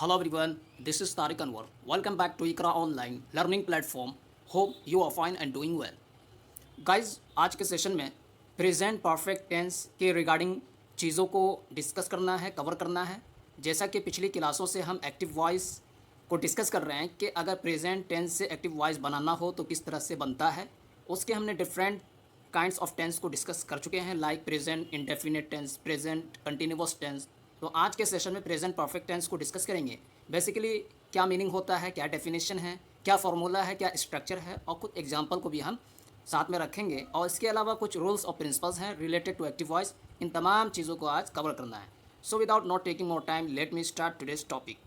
Hello everyone, this is Tariq Anwar. Welcome back to Ikra Online Learning Platform. Hope you are fine and doing well. Guys, आज के session में present perfect tense के regarding चीज़ों को discuss करना है, cover करना है। जैसा कि पिछली क्लासों से हम एक्टिव वॉइस को डिस्कस कर रहे हैं कि अगर प्रेजेंट टेंस से एक्टिव वॉइस बनाना हो तो किस तरह से बनता है, उसके हमने डिफरेंट काइंड्स ऑफ टेंस को डिस्कस कर चुके हैं, like present indefinite tense, present continuous tense. तो आज के सेशन में प्रेजेंट परफेक्ट टेंस को डिस्कस करेंगे। बेसिकली क्या मीनिंग होता है, क्या डेफिनेशन है, क्या फार्मूला है, क्या स्ट्रक्चर है, और कुछ एग्जांपल को भी हम साथ में रखेंगे। और इसके अलावा कुछ रूल्स और प्रिंसिपल्स हैं रिलेटेड टू एक्टिव वॉइस। इन तमाम चीज़ों को आज कवर करना है। So without not taking more time, let me start today's topic.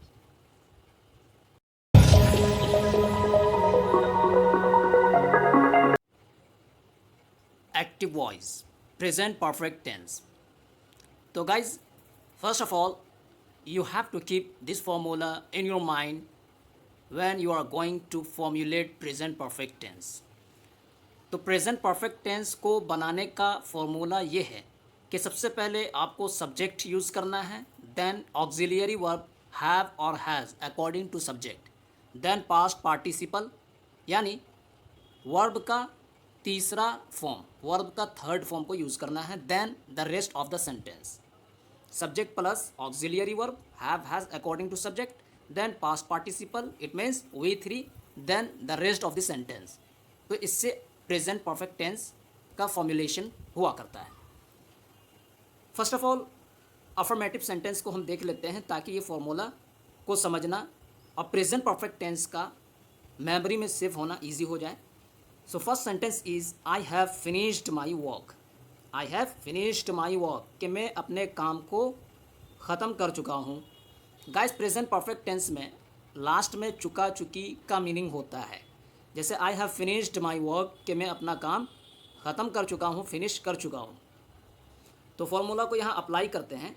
Active voice, present perfect tense. तो guys, first of all, you have to keep this formula in your mind when you are going to formulate present perfect tense. तो present perfect tense को बनाने का formula ये है कि सबसे पहले आपको सब्जेक्ट यूज़ करना है, देन ऑक्सिलियरी वर्ब हैव और has according to subject, then past participle यानी वर्ब का तीसरा फॉर्म, वर्ब का थर्ड फॉर्म को यूज़ करना है, then the rest of the sentence. Subject plus auxiliary verb have has according to subject, then past participle, it means we3, then the rest of the sentence। तो इससे present perfect tense का formulation हुआ करता है। First of all affirmative sentence को हम देख लेते हैं ताकि ये फॉर्मूला को समझना और प्रेजेंट परफेक्ट टेंस का मेमोरी में सेव होना ईजी हो जाए। So first sentence is I have finished my work. I have finished my work कि मैं अपने काम को ख़त्म कर चुका हूँ। गाइस, प्रेजेंट परफेक्ट टेंस में लास्ट में चुका चुकी का मीनिंग होता है। जैसे आई हैव फिनिश्ड माई वर्क कि मैं अपना काम ख़त्म कर चुका हूँ, फिनिश कर चुका हूँ। तो फॉर्मूला को यहाँ अप्लाई करते हैं।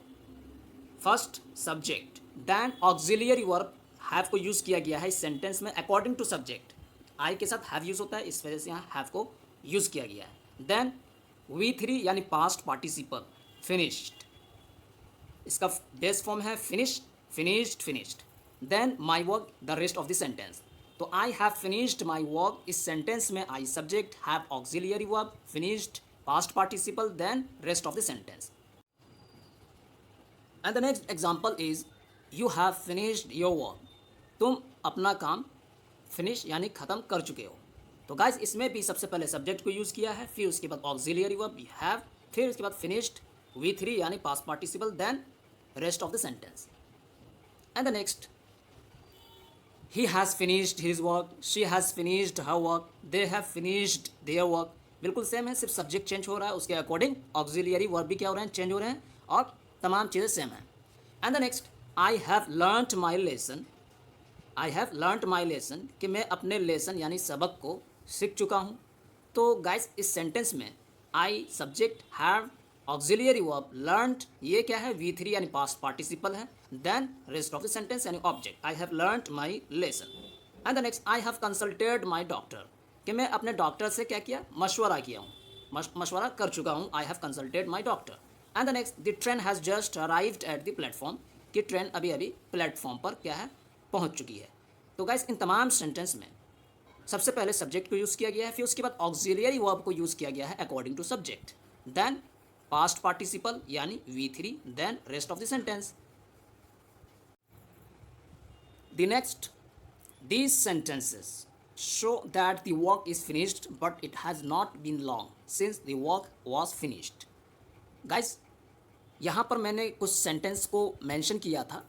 First subject, then auxiliary verb have को यूज़ किया गया है इस सेंटेंस में अकॉर्डिंग टू सब्जेक्ट। आई के साथ हैव यूज़ होता है, इस वजह से यहाँ हैव को यूज़ किया गया है। देन V3 यानी पास्ट पार्टिसिपल, फिनिश्ड, इसका बेस फॉर्म है finish, finished, finished. Then my work, the rest of the sentence. तो I have finished my work, इस सेंटेंस में I subject, have auxiliary verb, finished past participle, then rest of the sentence. And the next example is you have finished your work. तुम अपना काम finish यानी ख़त्म कर चुके हो। तो गाइस, इसमें भी सबसे पहले सब्जेक्ट को यूज़ किया है, फिर उसके बाद ऑक्सिलियरी वर्ब हैव, फिर उसके बाद फिनिश्ड V3 यानी past participle, then rest of the sentence. And the next, he has finished his work, she has finished her work, they have finished their work. बिल्कुल सेम है, सिर्फ subject change हो रहा है, उसके अकॉर्डिंग ऑक्सिलियरी वर्ब भी क्या हो रहे हैं, चेंज हो रहे हैं, और तमाम चीज़ें सेम हैं। And the next, I have learned my lesson. I have learned my lesson कि मैं अपने लेसन यानी सबक को सीख चुका हूँ। तो गाइस, इस सेंटेंस में I subject, have auxiliary verb, learned ये क्या है, V3 यानी पास्ट पार्टिसिपल है, then rest of the sentence यानी object, I have learned my lesson. And the next, I have consulted my doctor कि मैं अपने डॉक्टर से क्या किया, मशवरा किया हूँ, मशवरा कर चुका हूँ, आई have consulted my doctor. And the next, the train has just arrived at the platform कि ट्रेन अभी अभी प्लेटफॉर्म पर क्या है, पहुँच चुकी है। तो गाइस, इन तमाम सेंटेंस में सबसे पहले सब्जेक्ट को यूज़ किया गया है, फिर उसके बाद ऑक्सिलियरी वर्ब को यूज़ किया गया है according to subject, then past participle यानी V3, then rest of the sentence. The next, these sentences show that the work is finished but it has not been long since the work was finished. Guys, यहाँ पर मैंने कुछ sentence को mention किया था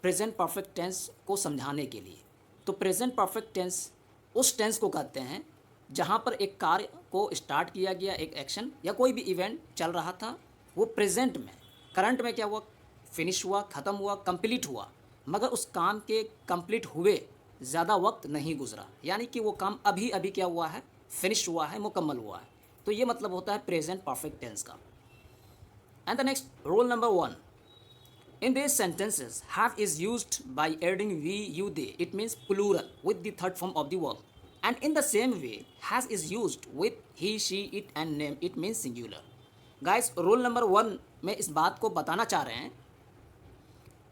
present perfect tense को समझाने के लिए। तो प्रेजेंट परफेक्ट टेंस उस टेंस को कहते हैं जहाँ पर एक कार्य को स्टार्ट किया गया, एक एक्शन या कोई भी इवेंट चल रहा था, वो प्रेजेंट में, करंट में क्या हुआ, फिनिश हुआ, ख़त्म हुआ, कंप्लीट हुआ, मगर उस काम के कंप्लीट हुए ज़्यादा वक्त नहीं गुजरा, यानी कि वो काम अभी अभी क्या हुआ है, फिनिश हुआ है, मुकम्मल हुआ है। तो ये मतलब होता है प्रेजेंट परफेक्ट टेंस का। And the next, rule number 1, in these sentences, have is used by adding we, you, they. It means plural with the third form of the verb. And in the same way, has is used with he, she, it and name. It means singular. Guys, rule number 1 में इस बात को बताना चाह रहे हैं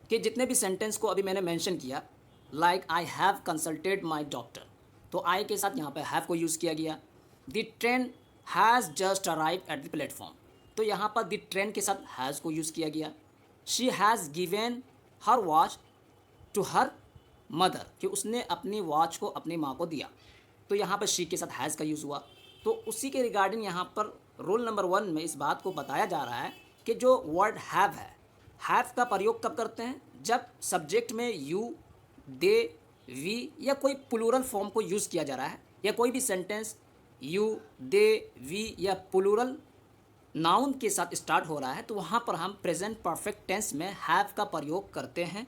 कि जितने भी सेंटेंस को अभी मैंने मेंशन किया, like I have consulted my doctor, तो आई के साथ यहाँ पे हैव को यूज़ किया गया। The train has just arrive at the platform, तो यहाँ पर द ट्रेन के साथ हैज़ को यूज़ किया गया। She has given her watch to her mother, कि उसने अपनी वॉच को अपनी माँ को दिया, तो यहाँ पर शी के साथ हैज़ का यूज़ हुआ। तो उसी के रिगार्डिंग यहाँ पर रूल नंबर 1 में इस बात को बताया जा रहा है कि जो वर्ड हैव है, हैव का प्रयोग कब करते हैं, जब सब्जेक्ट में यू, दे, वी या कोई प्लूरल फॉर्म को यूज़ किया जा रहा है, या कोई भी सेंटेंस यू, दे, वी या प्लूरल नाउन के साथ स्टार्ट हो रहा है, तो वहाँ पर हम प्रेजेंट परफेक्ट टेंस में हैव का प्रयोग करते हैं।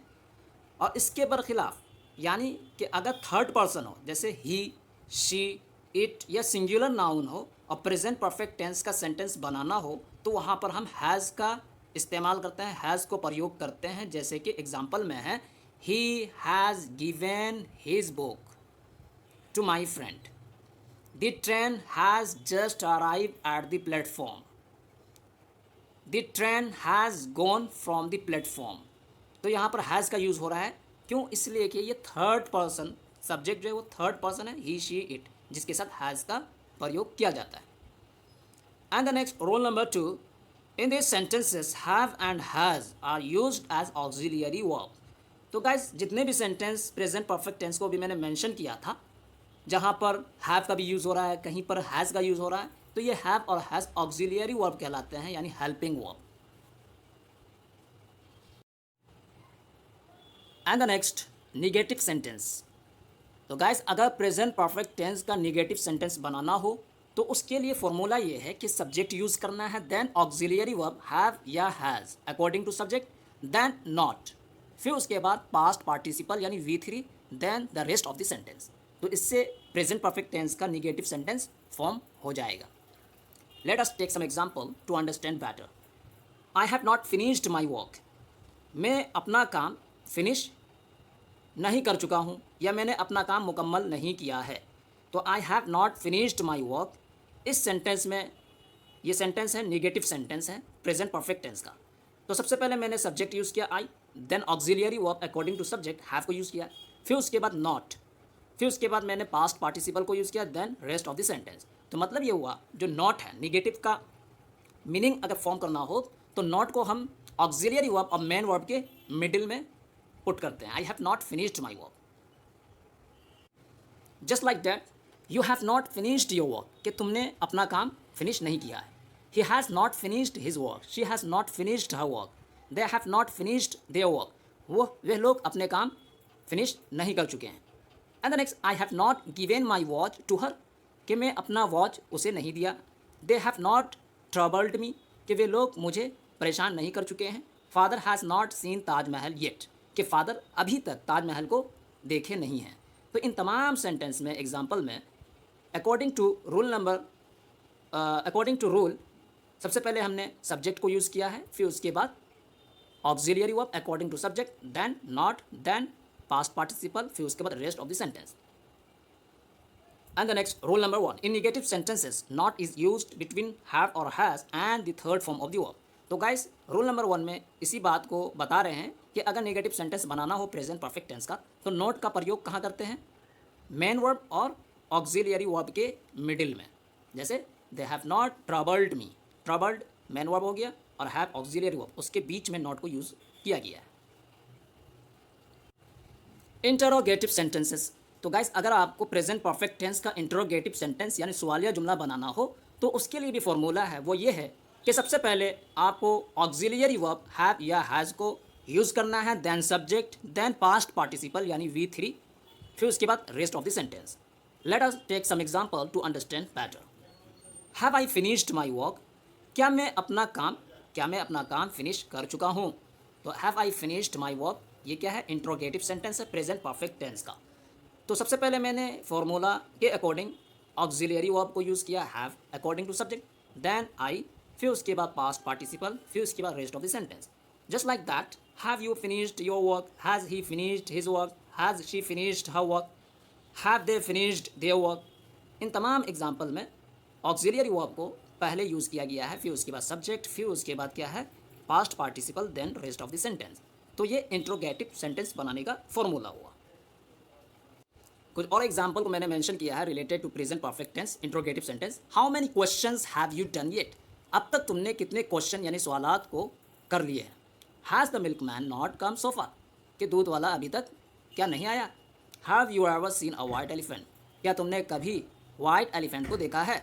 और इसके बरखिलाफ़, यानी कि अगर थर्ड पर्सन हो, जैसे ही, शी, इट या सिंगुलर नाउन हो और प्रेजेंट परफेक्ट टेंस का सेंटेंस बनाना हो, तो वहाँ पर हम हैज़ का इस्तेमाल करते हैं, हैज़ को प्रयोग करते हैं। जैसे कि एग्जांपल में है, he has given his book to my friend, the train has just arrive at the platform, the train has gone from the platform. तो यहाँ पर हैज़ का यूज़ हो रहा है, क्यों, इसलिए कि ये थर्ड पर्सन, सब्जेक्ट जो है वो थर्ड पर्सन है, ही, शी, इट, जिसके साथ हैज़ का प्रयोग किया जाता है। And the next rule number 2, in this sentences have and has are used as auxiliary verb. तो गाइस, जितने भी सेंटेंस प्रेजेंट परफेक्ट टेंस को भी मैंने मेंशन किया था, जहाँ पर हैव का भी यूज़ हो रहा है, कहीं पर हैज़ का यूज़ हो रहा है, तो ये हैव और हैज़ ऑक्सिलियरी वर्ब कहलाते हैं, यानी helping verb. And the next, negative sentence. तो गाइस, अगर प्रेजेंट परफेक्ट टेंस का निगेटिव सेंटेंस बनाना हो, तो उसके लिए फॉर्मूला ये है कि सब्जेक्ट यूज़ करना है, देन ऑक्सिलियरी वर्ब हैव या has according to subject, then not, फिर उसके बाद पास्ट पार्टिसिपल यानी V3, then the rest of the sentence. तो इससे प्रेजेंट परफेक्ट टेंस का निगेटिव सेंटेंस फॉर्म हो जाएगा। Let us take some example to understand better. I have not finished my work, मैं अपना काम फिनिश नहीं कर चुका हूँ, या मैंने अपना काम मुकम्मल नहीं किया है। तो I have not finished my work, इस सेंटेंस में, ये सेंटेंस है निगेटिव सेंटेंस है प्रेजेंट परफेक्ट टेंस का। तो सबसे पहले मैंने सब्जेक्ट यूज़ किया I, then auxiliary verb according to subject have को यूज़ किया, फिर उसके बाद नॉट, फिर उसके बाद मैंने पास्ट पार्टिसिपल को यूज़ किया, then rest of the sentence. तो मतलब ये हुआ, जो नॉट है, निगेटिव का मीनिंग अगर फॉर्म करना हो तो नॉट को हम ऑक्सिलियरी वर्ब और मेन वर्ब के मिडिल में पुट करते हैं। I have not finished my work. Just like that, you have not finished your work, कि तुमने अपना काम फिनिश नहीं किया है। He has not finished his work, she has not finished her work, they have not finished their work, वे लोग अपने काम फिनिश नहीं कर चुके हैं। And the next, I have not given my watch to her, कि मैं अपना वॉच उसे नहीं दिया। They have not troubled me, कि वे लोग मुझे परेशान नहीं कर चुके हैं। Father has not seen Taj Mahal yet, कि फादर अभी तक ताजमहल को देखे नहीं हैं। तो इन तमाम सेंटेंस में, एग्जाम्पल में, अकॉर्डिंग टू रूल सबसे पहले हमने सब्जेक्ट को यूज़ किया है, फिर उसके बाद auxiliary verb according to subject, then not, then past participle, फिर उसके बाद rest of the sentence. And the next rule number 1, in negative sentences not is used between have और has and the third form of the verb. तो guys, rule number 1 में इसी बात को बता रहे हैं कि अगर नेगेटिव सेंटेंस बनाना हो प्रेजेंट परफेक्ट टेंस का, तो नॉट का प्रयोग कहाँ करते हैं, मेन वर्ब और ऑक्सिलियरी वर्ब के मिडिल में। जैसे दे have not troubled me, troubled main verb हो गया और हैव ऑक्सिलियरी वर्ब, उसके बीच में नॉट को यूज़ किया गया है। Interrogative sentences. तो गाइस, अगर आपको प्रेजेंट परफेक्ट टेंस का इंटरोगेटिव सेंटेंस यानी सवालिया जुमला बनाना हो, तो उसके लिए भी फॉर्मूला है, वो ये है कि सबसे पहले आपको ऑक्सिलियरी वर्ब हैव या हैज़ को यूज़ करना है, then subject, then past participle यानी V3, फिर उसके बाद rest of the sentence. Let us take some example to understand better. Have I finished my work, क्या मैं अपना काम फिनिश कर चुका हूँ। तो have I finished my work, ये क्या है, इंट्रोगेटिव सेंटेंस है प्रेजेंट परफेक्ट टेंस का। तो सबसे पहले मैंने फॉर्मूला के अकॉर्डिंग ऑक्सिलियरी वर्ब को यूज़ किया, have according to subject, then I, फिर उसके बाद पास्ट पार्टिसिपल, फिर उसके बाद rest of the sentence. Just like that, have you finished your work, has he finished his work, has she finished her work, have they finished their work. इन तमाम example में auxiliary verb को पहले use किया गया है, फिर उसके बाद सब्जेक्ट, फिर उसके बाद क्या है, past participle, then rest of the sentence. तो ये इंट्रोगेटिव सेंटेंस बनाने का फॉर्मूला हुआ। कुछ और एग्जाम्पल को मैंने मेंशन किया है related to present perfect tense interrogative sentence. How many questions have you done yet? अब तक तुमने कितने क्वेश्चन यानी सवालात को कर लिए हैं। Has the milkman not come so far? कि दूध वाला अभी तक क्या नहीं आया? Have you ever seen a white elephant? क्या तुमने कभी वाइट एलिफेंट को देखा है?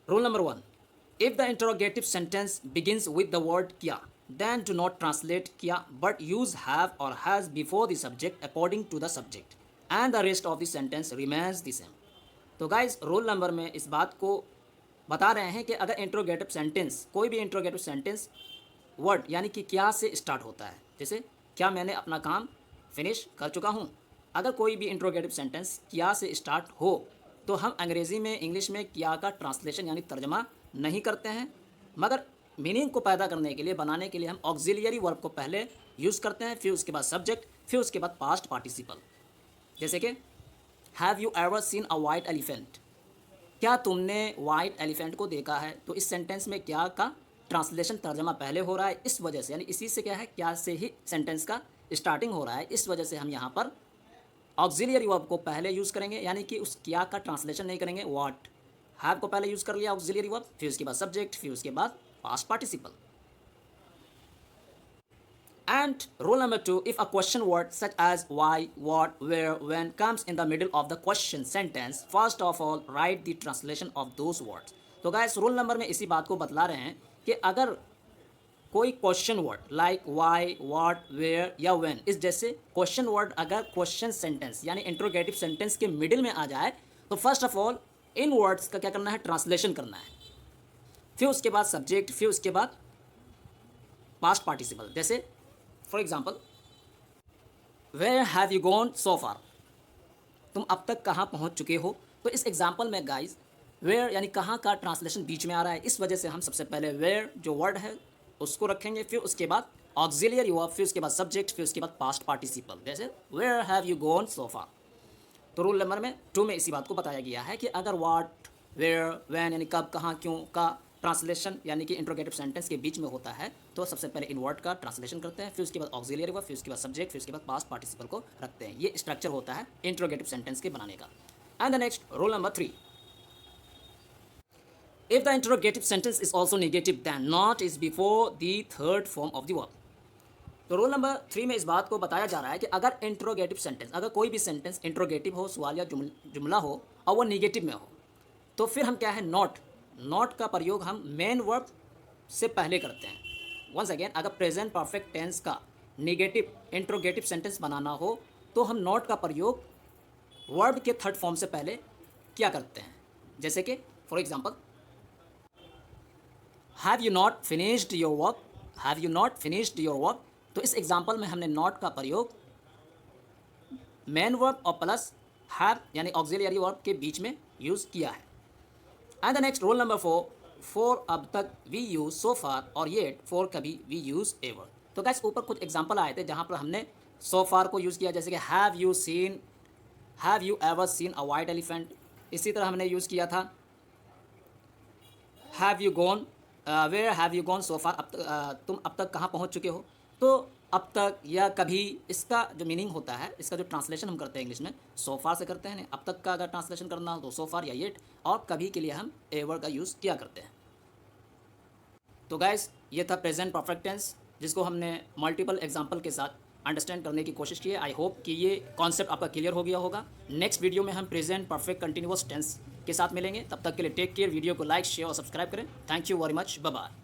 Rule number 1, if the interrogative sentence begins with the word क्या, then do not translate क्या but use have or has before the subject according to the subject and the rest of the sentence remains the same। तो guys rule number में इस बात को बता रहे हैं कि अगर इंट्रोगेटिव सेंटेंस, कोई भी इंट्रोगेटिव सेंटेंस वर्ड यानी कि क्या से स्टार्ट होता है, जैसे क्या मैंने अपना काम फिनिश कर चुका हूँ, अगर कोई भी इंट्रोगेटिव सेंटेंस क्या से स्टार्ट हो तो हम अंग्रेज़ी में, इंग्लिश में क्या का ट्रांसलेशन यानी तर्जमा नहीं करते हैं, मगर मीनिंग को पैदा करने के लिए, बनाने के लिए हम ऑक्सिलियरी वर्ब को पहले यूज़ करते हैं, फिर उसके बाद सब्जेक्ट, फिर उसके बाद पास्ट पार्टिसिपल। जैसे कि have you ever seen a white elephant? क्या तुमने वाइट एलिफेंट को देखा है? तो इस सेंटेंस में क्या का ट्रांसलेशन तर्जमा पहले हो रहा है, इस वजह से, यानी इसी से क्या है, क्या से ही सेंटेंस का स्टार्टिंग हो रहा है, इस वजह से हम यहाँ पर ऑक्सिलियरी वर्ब को पहले यूज़ करेंगे, यानी कि उस क्या का ट्रांसलेशन नहीं करेंगे। व्हाट, हैव को पहले यूज़ कर लिया ऑक्सिलियरी वर्ब, फिर उसके बाद सब्जेक्ट, फिर उसके बाद past participle। And rule number 2, if a question word such as why, what, where, when comes in the middle of the question sentence, first of all write the translation of those words। तो guys rule number में इसी बात को बतला रहे हैं कि अगर कोई question word like why, what, where या व्हेन, इस जैसे क्वेश्चन वर्ड अगर क्वेश्चन सेंटेंस यानी इंट्रोगेटिव सेंटेंस के मिडिल में आ जाए तो फर्स्ट ऑफ ऑल इन वर्ड्स का क्या करना है, ट्रांसलेशन करना है, फिर उसके बाद सब्जेक्ट, फिर उसके बाद पास्ट पार्टिसिपल। जैसे for example where have you gone so far? तुम अब तक कहाँ पहुँच चुके हो? तो इस एग्जांपल में गाइज वेयर यानी कहाँ का ट्रांसलेशन बीच में आ रहा है, इस वजह से हम सबसे पहले वेयर जो वर्ड है उसको रखेंगे, फिर उसके बाद ऑक्सिलियरी वर्ब, फिर उसके बाद सब्जेक्ट, फिर उसके बाद पास्ट पार्टिसिपल। जैसे where have you gone so far. तो रूल नंबर में 2 में इसी बात को बताया गया है कि अगर व्हाट, वेयर, व्हेन यानी कब, कहाँ, क्यों का ट्रांसलेशन यानी कि इंट्रोगेटिव सेंटेंस के बीच में होता है तो सबसे पहले इन वर्ड का ट्रांसलेशन करते हैं, फिर उसके बाद ऑक्सिलियरी वर्ब, फिर उसके बाद सब्जेक्ट, फिर उसके बाद पास्ट पार्टिसिपल को रखते हैं। ये स्ट्रक्चर होता है इंट्रोगेटिव सेंटेंस के बनाने का। And the next rule number 3, if the interrogative sentence is also negative then not is before the third form of the verb. तो रूल नंबर 3 में इस बात को बताया जा रहा है कि अगर इंट्रोगेटिव सेंटेंस, अगर कोई भी सेंटेंस इंट्रोगेटिव हो, सवाल या जुमला हो और वो नेगेटिव में हो तो फिर हम क्या है, नॉट का प्रयोग हम मेन वर्ब से पहले करते हैं। वंस अगेन, अगर प्रेजेंट परफेक्ट टेंस का नेगेटिव इंट्रोगेटिव सेंटेंस बनाना हो तो हम नॉट का प्रयोग वर्ब के थर्ड फॉर्म से पहले क्या करते हैं। जैसे कि for example have you not finished your work? Have you not finished your work? तो इस एग्जांपल में हमने नॉट का प्रयोग मेन वर्ब और प्लस हैव यानी ऑक्सिलियरी वर्ब के बीच में यूज़ किया है। And the next rule number 4, for अब तक वी यूज़ सो फार और येट फॉर कभी वी यूज़ एवर। तो गाइस ऊपर कुछ एग्जांपल आए थे जहाँ पर हमने सो फार को यूज़ किया, जैसे कि have you ever seen a white elephant. इसी तरह हमने यूज़ किया था have you gone, where have you gone so far, तुम अब तक कहाँ पहुँच चुके हो। तो अब तक या कभी, इसका जो मीनिंग होता है, इसका जो ट्रांसलेशन हम करते हैं इंग्लिश में सो फार से करते हैं। अब तक का अगर ट्रांसलेशन करना हो तो सो फार या येट, और कभी के लिए हम एवर का यूज़ किया करते हैं। तो गाइस ये था प्रेजेंट परफेक्ट टेंस जिसको हमने मल्टीपल एग्जांपल के साथ अंडरस्टैंड करने की कोशिश की है। आई होप कि ये कॉन्सेप्ट आपका क्लियर हो गया होगा। नेक्स्ट वीडियो में हम प्रेजेंट परफेक्ट कंटिन्यूअस टेंस के साथ मिलेंगे। तब तक के लिए टेक केयर। वीडियो को लाइक, शेयर और सब्सक्राइब करें। Thank you very much. Bye bye.